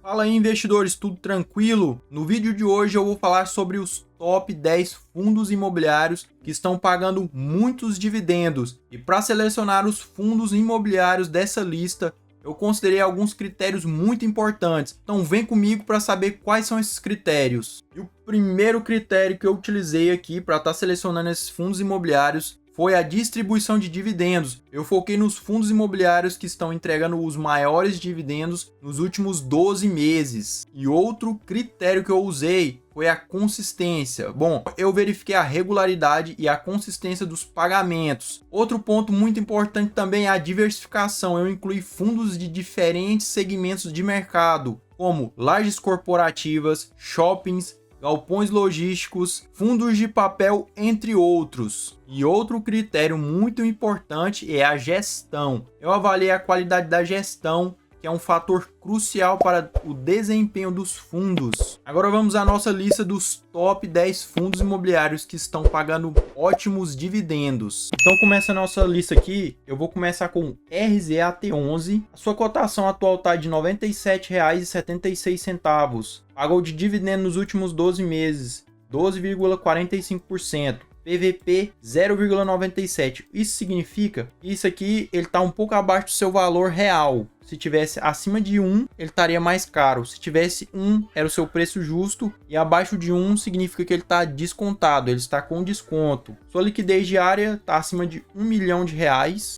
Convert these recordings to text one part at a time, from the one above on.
Fala aí, investidores, tudo tranquilo? No vídeo de hoje eu vou falar sobre os top 10 fundos imobiliários que estão pagando muitos dividendos. E para selecionar os fundos imobiliários dessa lista, eu considerei alguns critérios muito importantes. Então vem comigo para saber quais são esses critérios. E o primeiro critério que eu utilizei aqui para estar selecionando esses fundos imobiliários foi a distribuição de dividendos. Eu foquei nos fundos imobiliários que estão entregando os maiores dividendos nos últimos 12 meses. E outro critério que eu usei foi a consistência. Bom, eu verifiquei a regularidade e a consistência dos pagamentos. Outro ponto muito importante também é a diversificação. Eu incluí fundos de diferentes segmentos de mercado, como lajes corporativas, shoppings, galpões logísticos, fundos de papel, entre outros. E outro critério muito importante é a gestão. Eu avaliei a qualidade da gestão, que é um fator crucial para o desempenho dos fundos. Agora vamos à nossa lista dos top 10 fundos imobiliários que estão pagando ótimos dividendos. Então começa a nossa lista aqui, eu vou começar com RZAT11. A sua cotação atual está de R$ 97,76. Pagou de dividendo nos últimos 12 meses, 12,45%. PVP 0,97. Isso significa que isso aqui ele está um pouco abaixo do seu valor real. Se tivesse acima de 1, ele estaria mais caro. Se tivesse 1, era o seu preço justo. E abaixo de 1 significa que ele está descontado, ele está com desconto. Sua liquidez diária está acima de R$ 1 milhão.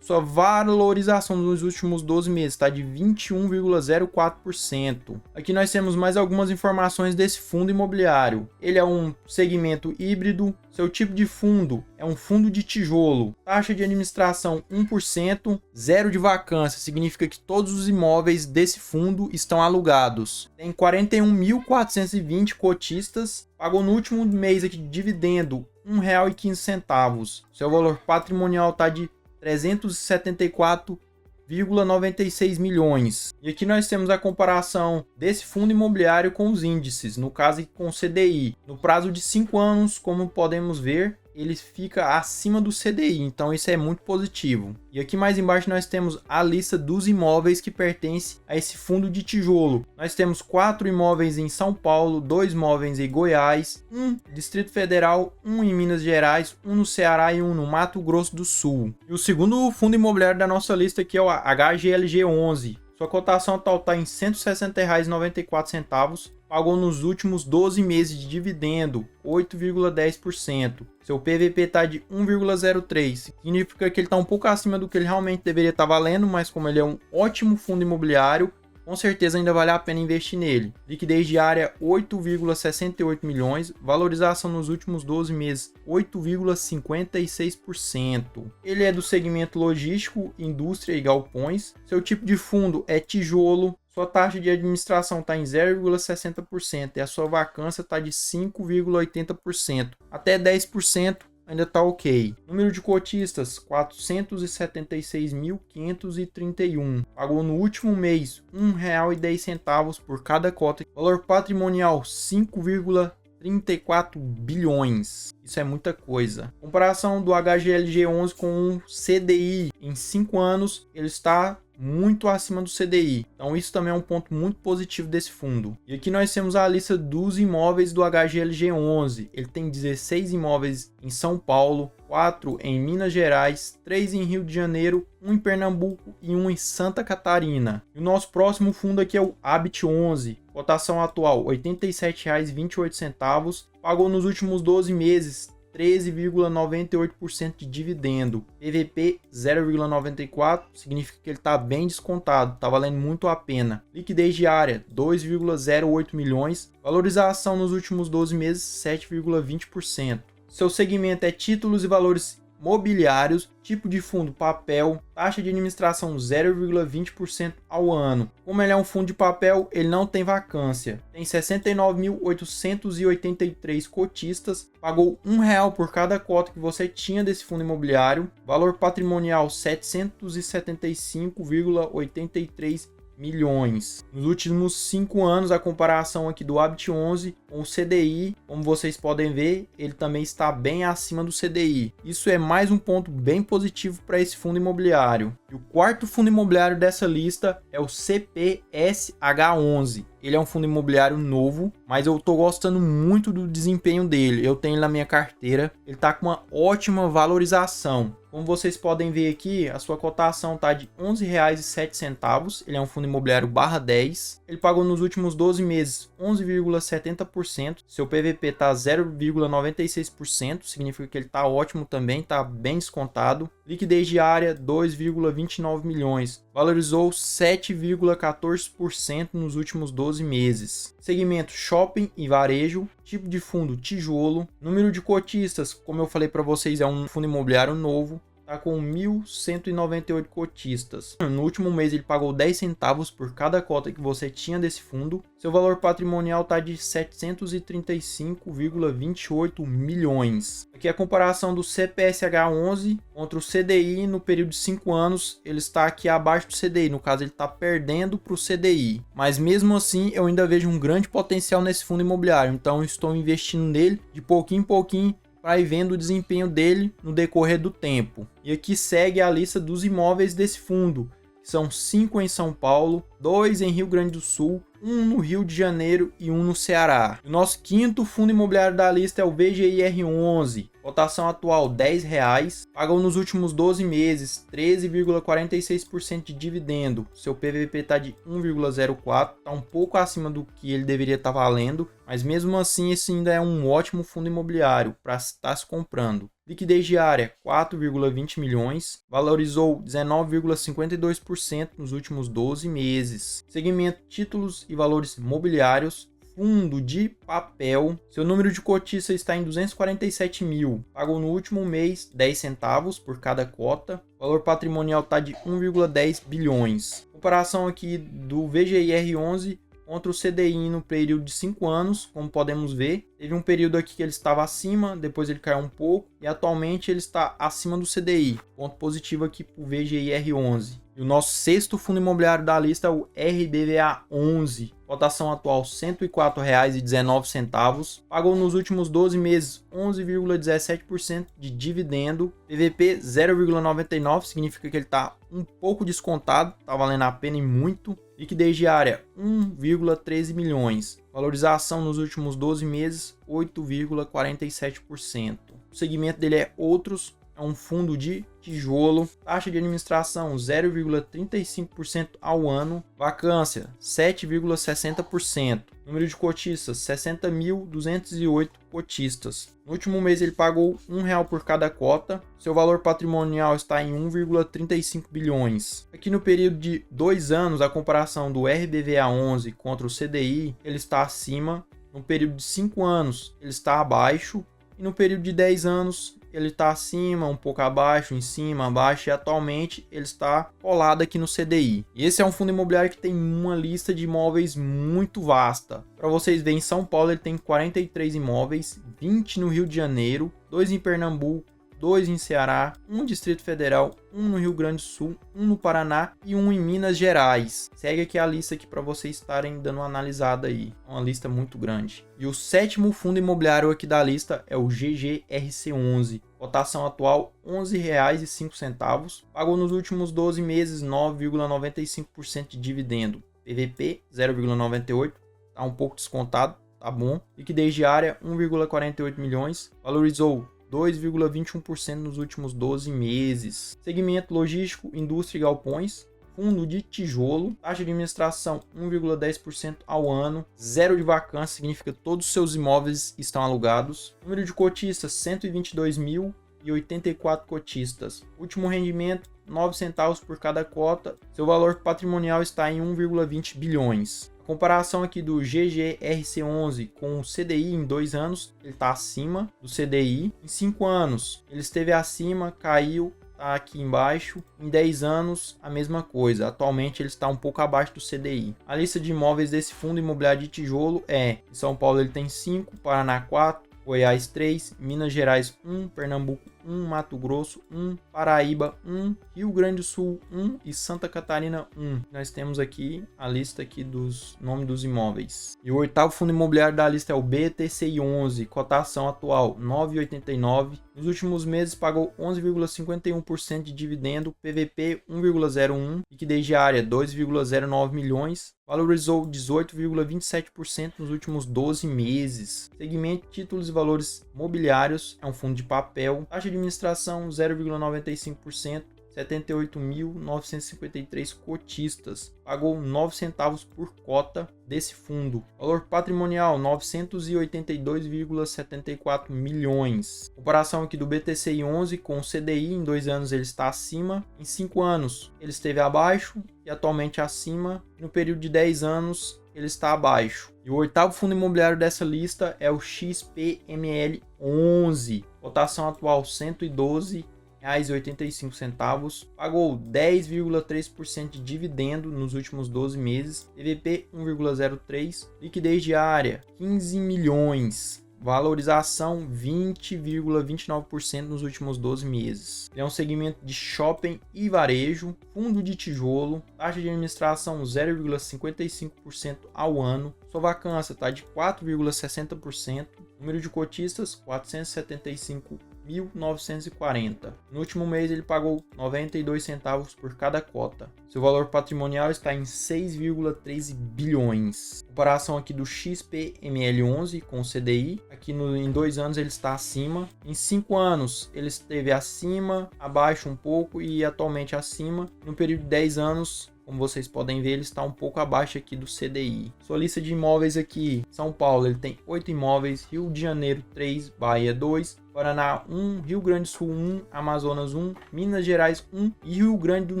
Sua valorização nos últimos 12 meses está de 21,04%. Aqui nós temos mais algumas informações desse fundo imobiliário. Ele é um segmento híbrido. Seu tipo de fundo é um fundo de tijolo. Taxa de administração 1%, zero de vacância. Significa que todos os imóveis desse fundo estão alugados. Tem 41.420 cotistas. Pagou no último mês aqui de dividendo R$ 1,15. Seu valor patrimonial está de 374,96 milhões. E aqui nós temos a comparação desse fundo imobiliário com os índices, no caso com o CDI. No prazo de 5 anos, como podemos ver, ele fica acima do CDI, então isso é muito positivo. E aqui mais embaixo nós temos a lista dos imóveis que pertencem a esse fundo de tijolo. Nós temos 4 imóveis em São Paulo, 2 imóveis em Goiás, 1 no Distrito Federal, 1 em Minas Gerais, 1 no Ceará e 1 no Mato Grosso do Sul. E o segundo fundo imobiliário da nossa lista aqui é o HGLG11. Sua cotação atual está em R$ 160,94. Pagou nos últimos 12 meses de dividendo 8,10%. Seu PVP está de 1,03. Significa que ele está um pouco acima do que ele realmente deveria estar valendo, mas como ele é um ótimo fundo imobiliário, com certeza ainda vale a pena investir nele. Liquidez diária 8,68 milhões, valorização nos últimos 12 meses 8,56%. Ele é do segmento logístico, indústria e galpões. Seu tipo de fundo é tijolo. Sua taxa de administração está em 0,60% e a sua vacância está de 5,80%. Até 10% ainda está ok. Número de cotistas, 476.531. Pagou no último mês R$ 1,10 por cada cota. Valor patrimonial, 5,34 bilhões. Isso é muita coisa. Comparação do HGLG11 com o CDI. Em 5 anos, ele está muito acima do CDI. Então isso também é um ponto muito positivo desse fundo. E aqui nós temos a lista dos imóveis do HGLG11. Ele tem 16 imóveis em São Paulo, 4 em Minas Gerais, 3 em Rio de Janeiro, 1 em Pernambuco e 1 em Santa Catarina. E o nosso próximo fundo aqui é o Habit11. Cotação atual R$ 87,28. Pagou nos últimos 12 meses 13,98% de dividendo. PVP 0,94, significa que ele está bem descontado, está valendo muito a pena. Liquidez diária 2,08 milhões. Valorização nos últimos 12 meses 7,20%. Seu segmento é títulos e valores mobiliários, tipo de fundo papel, taxa de administração 0,20% ao ano. Como ele é um fundo de papel, ele não tem vacância. Tem 69.883 cotistas, pagou R$ 1 por cada cota que você tinha desse fundo imobiliário. Valor patrimonial 775,83 milhões. Nos últimos 5 anos, a comparação aqui do Habit 11 com o CDI, como vocês podem ver, ele também está bem acima do CDI. Isso é mais um ponto bem positivo para esse fundo imobiliário. E o quarto fundo imobiliário dessa lista é o CPSH11. Ele é um fundo imobiliário novo, mas eu estou gostando muito do desempenho dele. Eu tenho ele na minha carteira. Ele está com uma ótima valorização. Como vocês podem ver aqui, a sua cotação está de R$ 11,07. Ele é um fundo imobiliário /10. Ele pagou nos últimos 12 meses 11,70%. Seu PVP está 0,96%. Significa que ele está ótimo também, está bem descontado. Liquidez diária 2,29 milhões. Valorizou 7,14% nos últimos 12 meses. Segmento shopping e varejo. Tipo de fundo tijolo. Número de cotistas, como eu falei para vocês, é um fundo imobiliário novo. Está com 1.198 cotistas. No último mês ele pagou 10 centavos por cada cota que você tinha desse fundo. Seu valor patrimonial está de 735,28 milhões. Aqui a comparação do CPSH11 contra o CDI no período de 5 anos. Ele está aqui abaixo do CDI, no caso ele está perdendo para o CDI. Mas mesmo assim eu ainda vejo um grande potencial nesse fundo imobiliário. Então eu estou investindo nele de pouquinho em pouquinho, para ir vendo o desempenho dele no decorrer do tempo. E aqui segue a lista dos imóveis desse fundo, que são 5 em São Paulo, 2 em Rio Grande do Sul, 1 no Rio de Janeiro e 1 no Ceará. O nosso quinto fundo imobiliário da lista é o VGIR11, cotação atual R$ 10, pagou nos últimos 12 meses 13,46% de dividendo. Seu PVP está de 1,04, está um pouco acima do que ele deveria estar valendo, mas mesmo assim esse ainda é um ótimo fundo imobiliário para estar se comprando. Liquidez diária 4,20 milhões, valorizou 19,52% nos últimos 12 meses. Segmento títulos e valores mobiliários, fundo de papel. Seu número de cotistas está em 247 mil. Pagou no último mês 10 centavos por cada cota. O valor patrimonial está de 1,10 bilhões. Comparação aqui do VGIR11 contra o CDI no período de 5 anos, como podemos ver. Teve um período aqui que ele estava acima, depois ele caiu um pouco e atualmente ele está acima do CDI. Ponto positivo aqui para o VGIR11. E o nosso sexto fundo imobiliário da lista é o RBVA11. Cotação atual R$ 104,19. Pagou nos últimos 12 meses 11,17% de dividendo. PVP 0,99, significa que ele está um pouco descontado, está valendo a pena e muito. Liquidez diária 1,13 milhões. Valorização nos últimos 12 meses 8,47%. O segmento dele é outros. É um fundo de tijolo, taxa de administração 0,35% ao ano, vacância 7,60%, número de cotistas 60.208 cotistas. No último mês ele pagou R$ 1 por cada cota, seu valor patrimonial está em 1,35 bilhões. Aqui no período de 2 anos, a comparação do RBVA11 contra o CDI, ele está acima, no período de 5 anos ele está abaixo, e no período de 10 anos ele está acima, um pouco abaixo, em cima, abaixo, e atualmente ele está colado aqui no CDI. E esse é um fundo imobiliário que tem uma lista de imóveis muito vasta. Para vocês verem, em São Paulo ele tem 43 imóveis, 20 no Rio de Janeiro, 2 em Pernambuco, 2 em Ceará, 1 no Distrito Federal, 1 no Rio Grande do Sul, 1 no Paraná e 1 em Minas Gerais. Segue aqui a lista aqui para vocês estarem dando uma analisada aí. É uma lista muito grande. E o sétimo fundo imobiliário aqui da lista é o GGRC11. Cotação atual R$ 11,05. Pagou nos últimos 12 meses 9,95% de dividendo. PVP 0,98. Está um pouco descontado, tá bom. Liquidez diária 1,48 milhões. Valorizou 2,21% nos últimos 12 meses. Segmento logístico, indústria e galpões. Fundo de tijolo, taxa de administração 1,10% ao ano, zero de vacância, significa que todos os seus imóveis estão alugados. Número de cotistas 122.084 cotistas. Último rendimento 9 centavos por cada cota. Seu valor patrimonial está em 1,20 bilhões. A comparação aqui do GGRC11 com o CDI em 2 anos, ele está acima do CDI. Em 5 anos, ele esteve acima, caiu, está aqui embaixo. Em 10 anos, a mesma coisa. Atualmente, ele está um pouco abaixo do CDI. A lista de imóveis desse fundo imobiliário de tijolo é: em São Paulo ele tem 5, Paraná 4, Goiás 3, Minas Gerais 1, Pernambuco 1, Mato Grosso 1, Paraíba 1, Rio Grande do Sul 1 e Santa Catarina 1. Nós temos aqui a lista aqui dos nomes dos imóveis. E o oitavo fundo imobiliário da lista é o BTCI 11, cotação atual 9,89. Nos últimos meses pagou 11,51% de dividendo, PVP 1,01, liquidez diária 2,09 milhões, valorizou 18,27% nos últimos 12 meses. Segmento títulos e valores mobiliários, é um fundo de papel, taxa de administração 0,95%, 78.953 cotistas, pagou 9 centavos por cota desse fundo. Valor patrimonial 982,74 milhões. Comparação aqui do BTCI 11 com o CDI, em 2 anos ele está acima, em 5 anos ele esteve abaixo e atualmente acima, no período de 10 anos ele está abaixo. E o oitavo fundo imobiliário dessa lista é o XPML 11, cotação atual R$ 112,85, pagou 10,3% de dividendo nos últimos 12 meses, PVP 1,03, liquidez diária 15 milhões, valorização 20,29% nos últimos 12 meses. É um segmento de shopping e varejo, fundo de tijolo, taxa de administração 0,55% ao ano, sua vacância está de 4,60%, número de cotistas 475.940. No último mês ele pagou 92 centavos por cada cota. Seu valor patrimonial está em 6,13 bilhões. Comparação aqui do XPML 11 com o CDI, aqui em 2 anos ele está acima, em 5 anos ele esteve acima, abaixo um pouco e atualmente acima. No período de 10 anos, como vocês podem ver, ele está um pouco abaixo aqui do CDI. Sua lista de imóveis aqui, São Paulo ele tem 8 imóveis, Rio de Janeiro 3, Bahia 2, Paraná 1, Rio Grande do Sul 1, Amazonas 1, Minas Gerais 1 e Rio Grande do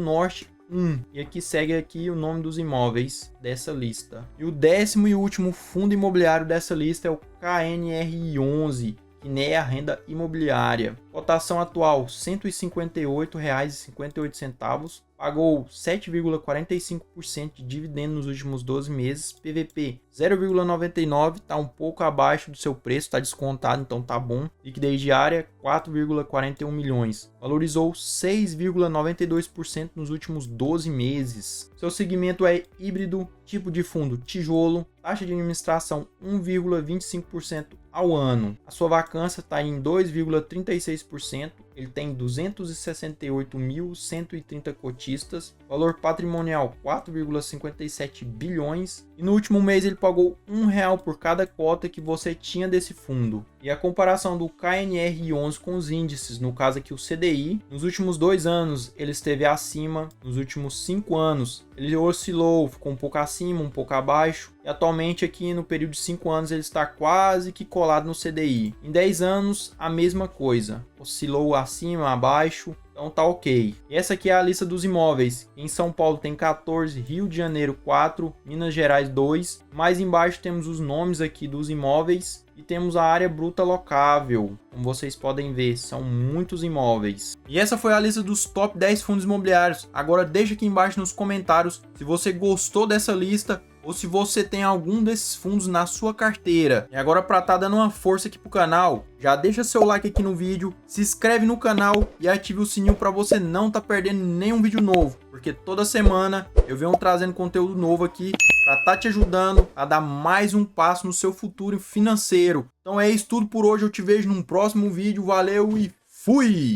Norte 1. E aqui segue aqui o nome dos imóveis dessa lista. E o 10º e último fundo imobiliário dessa lista é o KNR 11, Kinea Renda Imobiliária. Cotação atual R$ 158,58, pagou 7,45% de dividendo nos últimos 12 meses, PVP 0,99, está um pouco abaixo do seu preço, está descontado, então tá bom. Liquidez diária 4,41 milhões, valorizou 6,92% nos últimos 12 meses. Seu segmento é híbrido, tipo de fundo tijolo, taxa de administração 1,25% ao ano. A sua vacância está em 2,36%, ele tem 268.130 cotistas, valor patrimonial 4,57 bilhões e no último mês ele pagou R$1 por cada cota que você tinha desse fundo. E a comparação do KNR 11 com os índices, no caso aqui o CDI, nos últimos 2 anos ele esteve acima, nos últimos 5 anos ele oscilou, ficou um pouco acima, um pouco abaixo, e atualmente aqui no período de 5 anos ele está quase que colado no CDI. Em 10 anos a mesma coisa, oscilou acima, abaixo, então tá ok. E essa aqui é a lista dos imóveis. Em São Paulo tem 14, Rio de Janeiro 4, Minas Gerais 2. Mais embaixo temos os nomes aqui dos imóveis e temos a área bruta locável. Como vocês podem ver, são muitos imóveis. E essa foi a lista dos top 10 fundos imobiliários. Agora deixa aqui embaixo nos comentários se você gostou dessa lista ou se você tem algum desses fundos na sua carteira. E agora, para estar dando uma força aqui pro canal, já deixa seu like aqui no vídeo, se inscreve no canal e ative o sininho para você não estar perdendo nenhum vídeo novo, porque toda semana eu venho trazendo conteúdo novo aqui para estar te ajudando a dar mais um passo no seu futuro financeiro. Então é isso tudo por hoje, eu te vejo num próximo vídeo, valeu e fui!